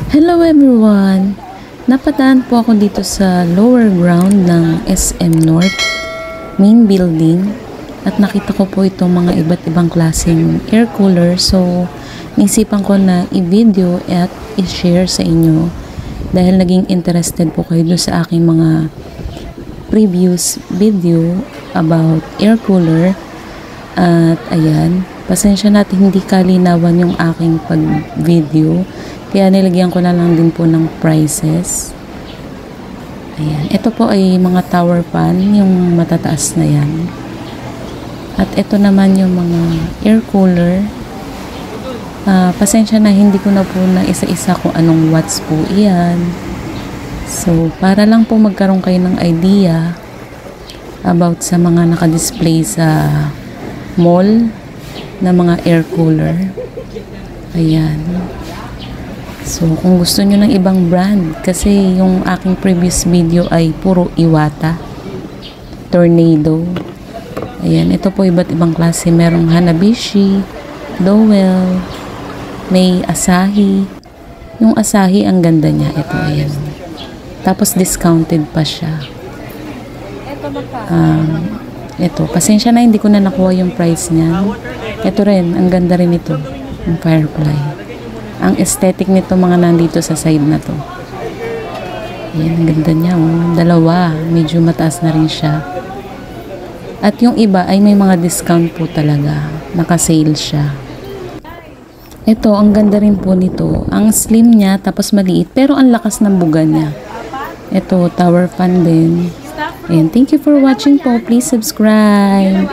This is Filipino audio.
Hello everyone! Napadaan po ako dito sa lower ground ng SM North main building at nakita ko po itong mga iba't ibang klaseng air cooler, so naisipan ko na i-video at i-share sa inyo dahil naging interested po kayo doon sa aking mga previous video about air cooler. At ayan, pasensya natin hindi kalinawan yung aking pag-video, kaya nilagyan ko na lang din po ng prices. Ayan, ito po ay mga tower fan, yung matataas na yan. At ito naman yung mga air cooler. Pasensya na, hindi ko na po na isa-isa kung anong watts po iyan. So, para lang po magkaroon kayo ng idea about sa mga nakadisplay sa mall na mga air cooler. Ayan. So, kung gusto nyo ng ibang brand, kasi yung aking previous video ay puro Iwata, Tornado. Ayan, ito po iba't ibang klase. Merong Hanabishi, Dowel, may Asahi. Yung Asahi, ang ganda niya. Ito, ayan. Tapos, discounted pa siya. Ito, pasensya na, hindi ko na nakuha yung price niya. Ito rin, ang ganda rin ito. Yung Firefly. Ang aesthetic nito mga nandito sa side na to. Ayan, ang ganda niya. Oh. Dalawa, medyo mataas na rin siya. At yung iba ay may mga discount po talaga. Naka-sale siya. Ito, ang ganda rin po nito. Ang slim niya, tapos maliit, pero ang lakas ng buga niya. Ito, tower fan din. And thank you for watching po. Please subscribe.